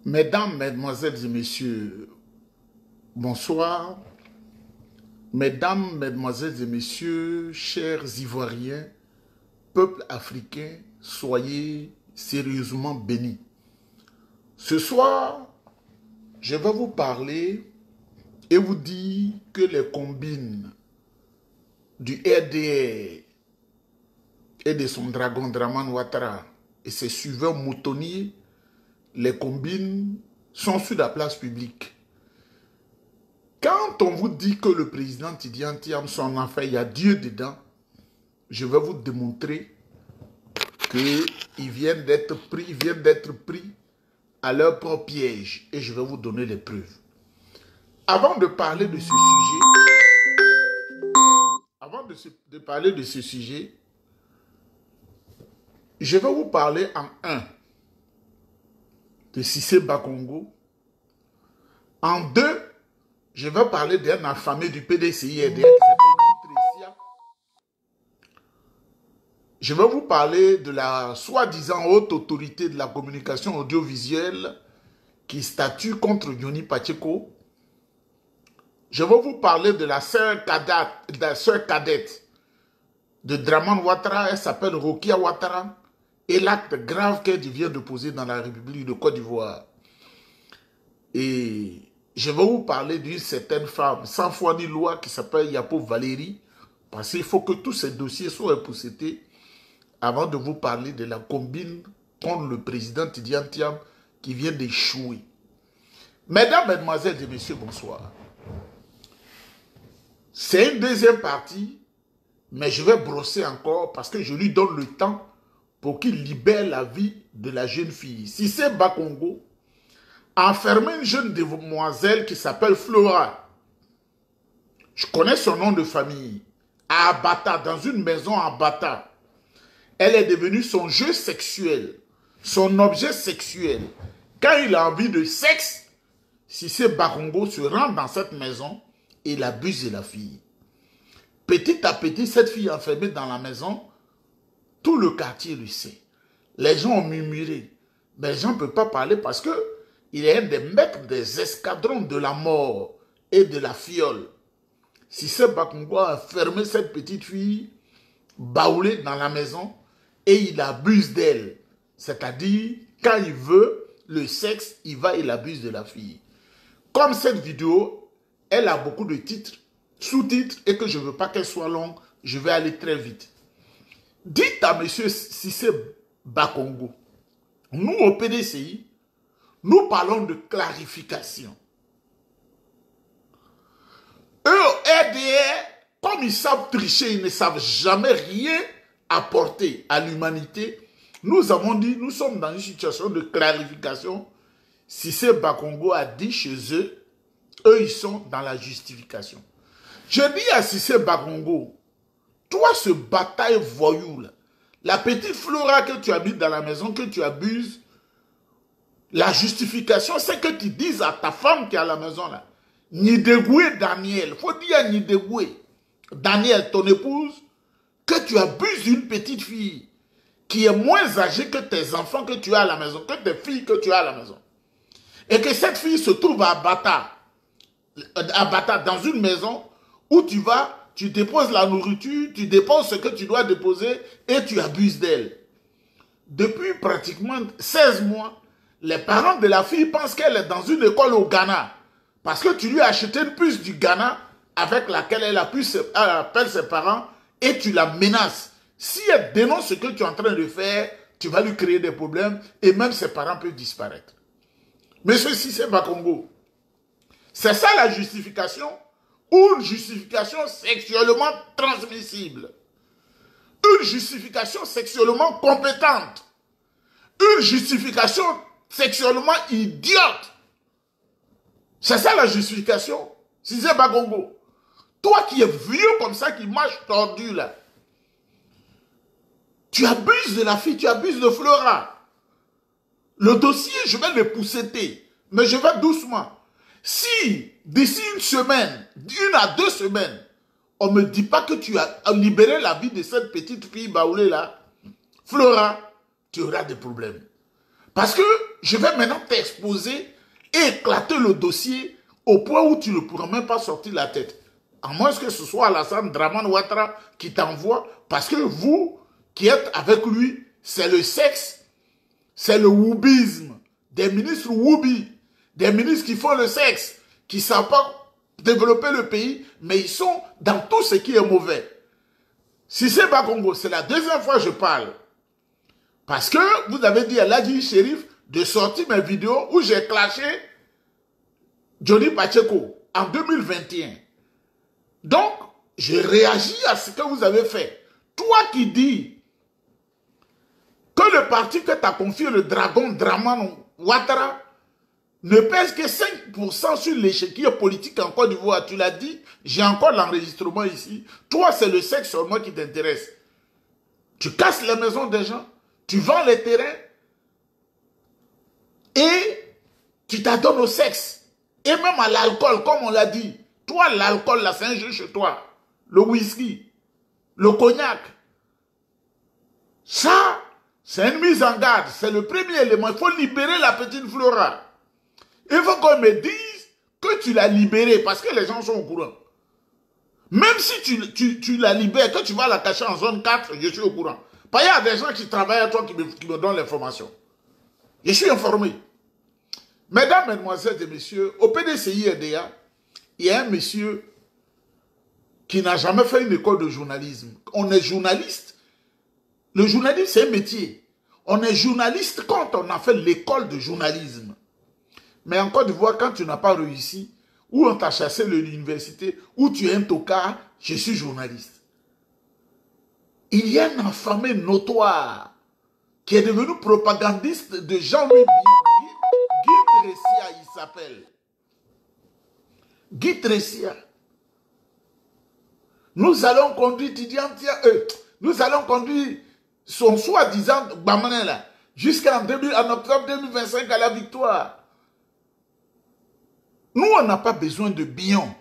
Mesdames, Mesdemoiselles et Messieurs, bonsoir. Mesdames, Mesdemoiselles et Messieurs, chers Ivoiriens, peuple africain, soyez sérieusement bénis. Ce soir, je vais vous parler et vous dire que les combines du RDR et de son dragon Dramane Ouattara et ses suiveurs moutonniers, les combines sont sur la place publique. Quand on vous dit que le président Tidiane Thiam, son enfant, il y a Dieu dedans, je vais vous démontrer qu'ils viennent d'être pris à leur propre piège et je vais vous donner les preuves. Avant de parler de ce sujet, je vais vous parler en un de Cissé Bakongo. En deux, je vais parler d'un affamé du PDCI qui s'appelle Guy Tressia. Je vais vous parler de la soi-disant haute autorité de la communication audiovisuelle qui statue contre Yoni Pacheco. Je vais vous parler de la sœur cadette de Dramane Ouattara, elle s'appelle Rokia Ouattara, et l'acte grave qu'elle vient de poser dans la République de Côte d'Ivoire. Et je vais vous parler d'une certaine femme, sans foi ni loi, qui s'appelle Yapo Valérie, parce qu'il faut que tous ces dossiers soient époussetés avant de vous parler de la combine contre le président Tidiane Thiam qui vient d'échouer. Mesdames, Mesdemoiselles et Messieurs, bonsoir. C'est une deuxième partie, mais je vais brosser encore parce que je lui donne le temps pour qu'il libère la vie de la jeune fille. Cissé Bakongo a enfermé une jeune demoiselle qui s'appelle Flora. Je connais son nom de famille. À Abata, dans une maison à Abata. Elle est devenue son jeu sexuel, son objet sexuel. Quand il a envie de sexe, Cissé Bakongo se rend dans cette maison et il abuse de la fille. Petit à petit, cette fille enfermée dans la maison, tout le quartier le sait. Les gens ont murmuré. Mais les gens ne peuvent pas parler parce que il est un des maîtres des escadrons de la mort et de la fiole. Cissé Bakongo a enfermé cette petite fille, baoulée dans la maison, et il abuse d'elle. C'est-à-dire, quand il veut le sexe, il va et il abuse de la fille. Comme cette vidéo, elle a beaucoup de titres, sous-titres, et que je ne veux pas qu'elle soit longue, je vais aller très vite. Dites à M. Cissé Bakongo, nous au PDCI, nous parlons de clarification. Eux au RDR, comme ils savent tricher, ils ne savent jamais rien apporter à l'humanité. Nous avons dit, nous sommes dans une situation de clarification. Cissé Bakongo a dit chez eux, eux ils sont dans la justification. Je dis à Cissé Bakongo, toi ce bataille voyou là, la petite Flora que tu as mis dans la maison, que tu abuses, la justification c'est que tu dises à ta femme qui est à la maison là, Nidegoué Daniel, il faut dire Nidegoué Daniel, ton épouse, que tu abuses d'une petite fille qui est moins âgée que tes enfants que tu as à la maison, que tes filles que tu as à la maison. Et que cette fille se trouve à Bata, dans une maison où tu vas, tu déposes la nourriture, tu déposes ce que tu dois déposer et tu abuses d'elle. Depuis pratiquement 16 mois, les parents de la fille pensent qu'elle est dans une école au Ghana. Parce que tu lui as acheté une puce du Ghana avec laquelle elle appelle ses parents et tu la menaces. Si elle dénonce ce que tu es en train de faire, tu vas lui créer des problèmes et même ses parents peuvent disparaître. Monsieur Cissé Bakongo, c'est ça la justification ou une justification sexuellement transmissible? Une justification sexuellement compétente? Une justification sexuellement idiote? C'est ça la justification? Cissé Bakongo, toi qui es vieux comme ça, qui marche tordu là, tu abuses de la fille, tu abuses de Flora. Le dossier, je vais le pousseter, mais je vais doucement. Si, d'ici une semaine, 1 à 2 semaines, on ne me dit pas que tu as libéré la vie de cette petite fille baoulée là, Flora, tu auras des problèmes. Parce que je vais maintenant t'exposer et éclater le dossier au point où tu ne pourras même pas sortir la tête. À moins que ce soit Alassane Dramane Ouattara qui t'envoie, parce que vous qui êtes avec lui, c'est le sexe, c'est le woubisme, des ministres woubi, des ministres qui font le sexe, qui ne savent pas développer le pays, mais ils sont dans tout ce qui est mauvais. Si c'est Bakongo, c'est la deuxième fois que je parle. Parce que vous avez dit à Ladji Chérif de sortir mes vidéos où j'ai clashé Johnny Pacheco en 2021. Donc, je réagis à ce que vous avez fait. Toi qui dis que le parti que tu as confié, le dragon Dramane Ouattara, ne pèse que 5% sur l'échiquier politique en Côte d'Ivoire. Tu l'as dit, j'ai encore l'enregistrement ici. Toi, c'est le sexe seulement qui t'intéresse. Tu casses les maisons des gens, tu vends les terrains et tu t'adonnes au sexe. Et même à l'alcool, comme on l'a dit. Toi, l'alcool, là, c'est un jeu chez toi. Le whisky, le cognac. Ça, c'est une mise en garde. C'est le premier élément. Il faut libérer la petite Flora. Il faut qu'on me dise que tu l'as libérée parce que les gens sont au courant. Même si tu la libères, que tu vas la cacher en zone 4, je suis au courant. Parce qu'il y a des gens qui travaillent à toi qui me donnent l'information. Je suis informé. Mesdames, Mesdemoiselles et Messieurs, au PDCI RDA, il y a un monsieur qui n'a jamais fait une école de journalisme. On est journaliste. Le journalisme, c'est un métier. On est journaliste quand on a fait l'école de journalisme. Mais en Côte d'Ivoire, quand tu n'as pas réussi, ou on t'a chassé de l'université, ou tu es un tocard, je suis journaliste. Il y a un affamé notoire qui est devenu propagandiste de Jean-Louis Bion. Guy Tressia, il s'appelle. Guy Tressia. Nous allons conduire nous allons conduire son soi-disant Bamanin là, jusqu'en octobre 2025 à la victoire. Nous, on n'a pas besoin de Bion.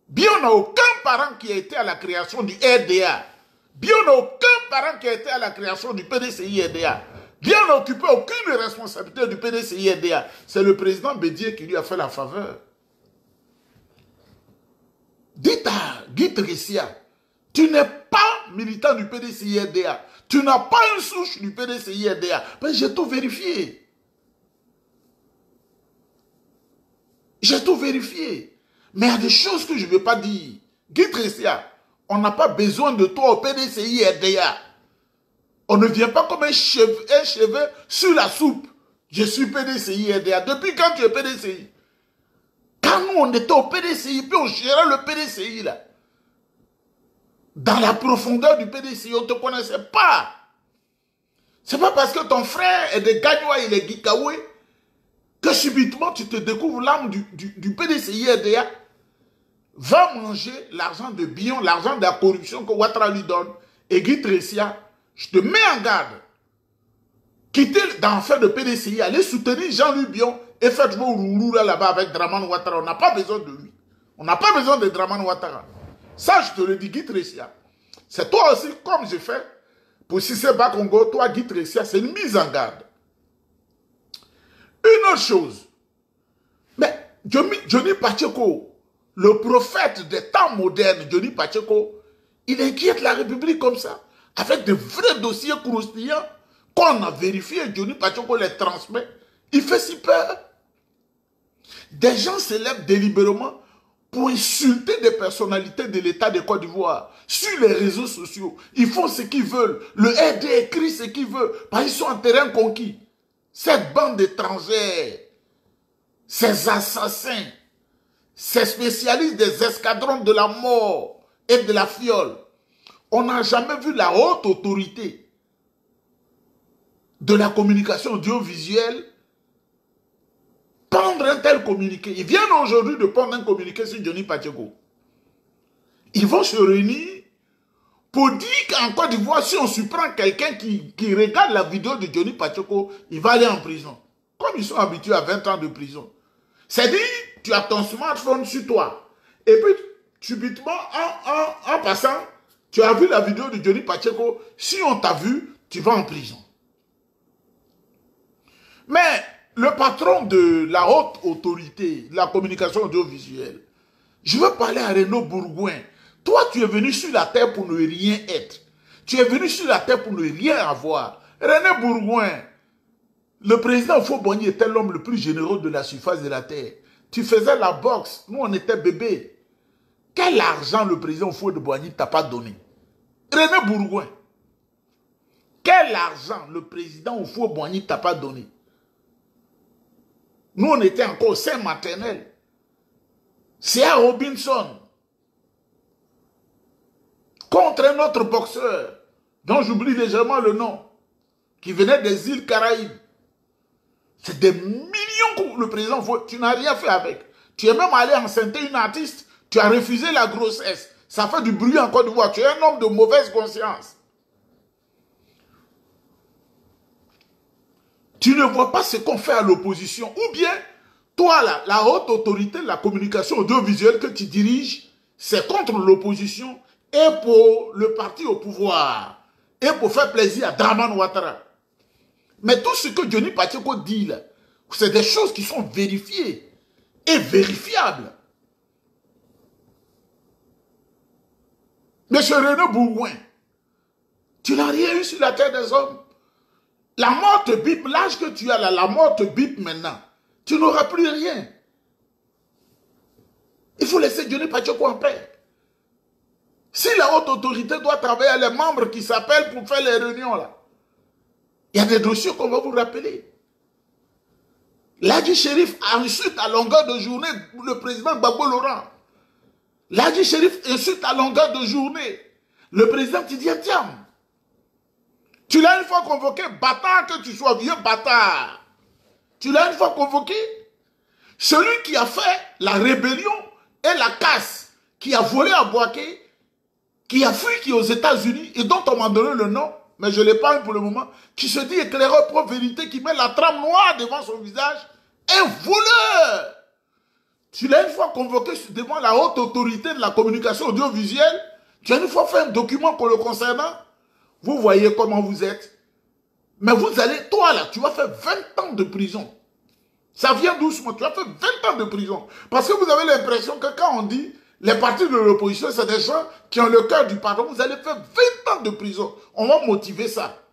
Bion n'a aucun parent qui a été à la création du RDA. Bion n'a aucun parent qui a été à la création du PDCI RDA. Bion n'a occupé aucune responsabilité du PDCI RDA. C'est le président Bédier qui lui a fait la faveur. Dites à Guy Tressia, tu n'es pas militant du PDCI RDA. Tu n'as pas une souche du PDCI RDA. Ben, j'ai tout vérifié. J'ai tout vérifié. Mais il y a des choses que je ne veux pas dire. Guy Tressia, on n'a pas besoin de toi au PDCI RDA. On ne vient pas comme un cheveu sur la soupe. Je suis PDCI RDA. Depuis quand tu es PDCI? Quand nous, on était au PDCI, puis on gérait le PDCI, là. Dans la profondeur du PDCI, on ne te connaissait pas. C'est pas parce que ton frère est de Gagnoa, il est Gikawe, que subitement tu te découvres l'âme du PDCI RDA. Va manger l'argent de Bion, l'argent de la corruption que Ouattara lui donne. Et Guy Tressia, je te mets en garde. Quittez dans l'affaire de PDCI, allez soutenir Jean-Louis Bion et faites vos roulous là-bas avec Dramane Ouattara. On n'a pas besoin de lui. On n'a pas besoin de Dramane Ouattara. Ça, je te le dis, Guy Tressia. C'est toi aussi, comme j'ai fait pour Cissé Bakongo, toi, Guy Tressia, c'est une mise en garde. Une autre chose. Mais Johnny Pacheco, le prophète des temps modernes, Johnny Pacheco, il inquiète la République comme ça, avec de vrais dossiers croustillants qu'on a vérifié, Johnny Pacheco les transmet. Il fait si peur. Des gens se lèvent délibérément pour insulter des personnalités de l'État de Côte d'Ivoire sur les réseaux sociaux. Ils font ce qu'ils veulent. Le RD écrit ce qu'il veut, parce qu'ils sont en terrain conquis. Cette bande d'étrangers, ces assassins, ces spécialistes des escadrons de la mort et de la fiole, on n'a jamais vu la haute autorité de la communication audiovisuelle prendre un tel communiqué. Ils viennent aujourd'hui de prendre un communiqué sur Johnny Pacheco. Ils vont se réunir pour dire qu'en Côte d'Ivoire, si on surprend quelqu'un qui regarde la vidéo de Johnny Pacheco, il va aller en prison. Comme ils sont habitués à 20 ans de prison. C'est-à-dire, tu as ton smartphone sur toi. Et puis, subitement, en passant, tu as vu la vidéo de Johnny Pacheco. Si on t'a vu, tu vas en prison. Mais le patron de la haute autorité de la communication audiovisuelle, je veux parler à Renaud Bourgoin. Toi, tu es venu sur la terre pour ne rien être. Tu es venu sur la terre pour ne rien avoir. René Bourgoin, le président Houphouët-Boigny était l'homme le plus généreux de la surface de la terre. Tu faisais la boxe, nous on était bébés. Quel argent le président Houphouët-Boigny t'a pas donné? René Bourgoin, quel argent le président Houphouët-Boigny t'a pas donné? Nous on était encore au sein maternel. C'est à Robinson contre un autre boxeur dont j'oublie légèrement le nom, qui venait des îles Caraïbes. C'est des millions que le président faut. Tu n'as rien fait avec. Tu es même allé enceinter une artiste, tu as refusé la grossesse. Ça fait du bruit en Côte d'Ivoire. Tu es un homme de mauvaise conscience. Tu ne vois pas ce qu'on fait à l'opposition. Ou bien, toi, la haute autorité de la communication audiovisuelle que tu diriges, c'est contre l'opposition et pour le parti au pouvoir. Et pour faire plaisir à Draman Ouattara. Mais tout ce que Johnny Pacheco dit là, c'est des choses qui sont vérifiées et vérifiables. Monsieur René Bourgoin, tu n'as rien eu sur la terre des hommes. La mort te bip, l'âge que tu as là, la mort te bip maintenant. Tu n'auras plus rien. Il faut laisser Johnny Pacheco en paix. Si la haute autorité doit travailler, les membres qui s'appellent pour faire les réunions là, il y a des dossiers qu'on va vous rappeler. L'Adji Chérif insulte à longueur de journée le président Gbagbo Laurent. L'Adji Chérif insulte à longueur de journée le président Tidiane Thiam. Tu l'as une fois convoqué, bâtard que tu sois, vieux bâtard. Tu l'as une fois convoqué. Celui qui a fait la rébellion et la casse, qui a volé à Boaké, qui a fui, qui est aux États-Unis, et dont on m'a donné le nom, mais je l'épargne pour le moment, qui se dit éclaireur pro vérité, qui met la trame noire devant son visage, un voleur. Tu l'as une fois convoqué devant la haute autorité de la communication audiovisuelle, tu as une fois fait un document pour le concernant, vous voyez comment vous êtes. Mais vous allez, toi là, tu vas faire 20 ans de prison. Ça vient doucement, tu vas faire 20 ans de prison. Parce que vous avez l'impression que quand on dit les partis de l'opposition, c'est des gens qui ont le cœur du pardon. Vous allez faire 20 ans de prison. On va motiver ça.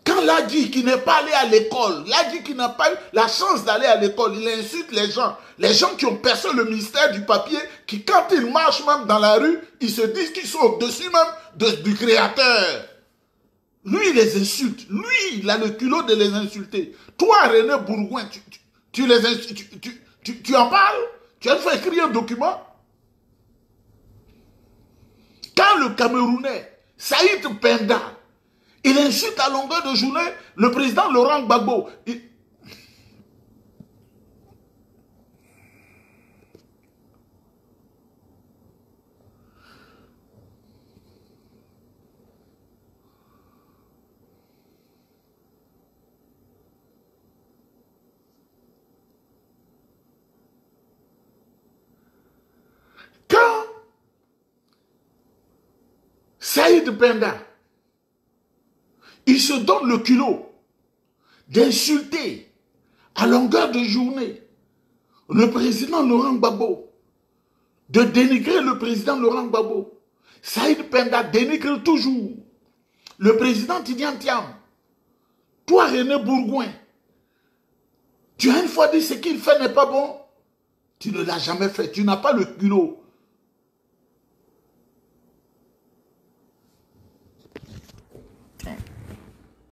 Quand Ladji, qui n'est pas allé à l'école, Ladji qui n'a pas eu la chance d'aller à l'école, il insulte les gens qui ont percé le mystère du papier, qui quand ils marchent même dans la rue, ils se disent qu'ils sont au-dessus même du créateur. Lui, il les insulte. Lui, il a le culot de les insulter. Toi, René Bourgoin, tu les insultes, tu en parles? Tu as fait écrire un document? Quand le Camerounais, Saïd Penda, il insulte à longueur de journée le président Laurent Gbagbo. Quand Saïd Penda, il se donne le culot d'insulter à longueur de journée le président Laurent Gbagbo, de dénigrer le président Laurent Gbagbo. Saïd Penda dénigre toujours le président Tidiane Thiam. Toi, René Bourgoin, tu as une fois dit ce qu'il fait n'est pas bon. Tu ne l'as jamais fait. Tu n'as pas le culot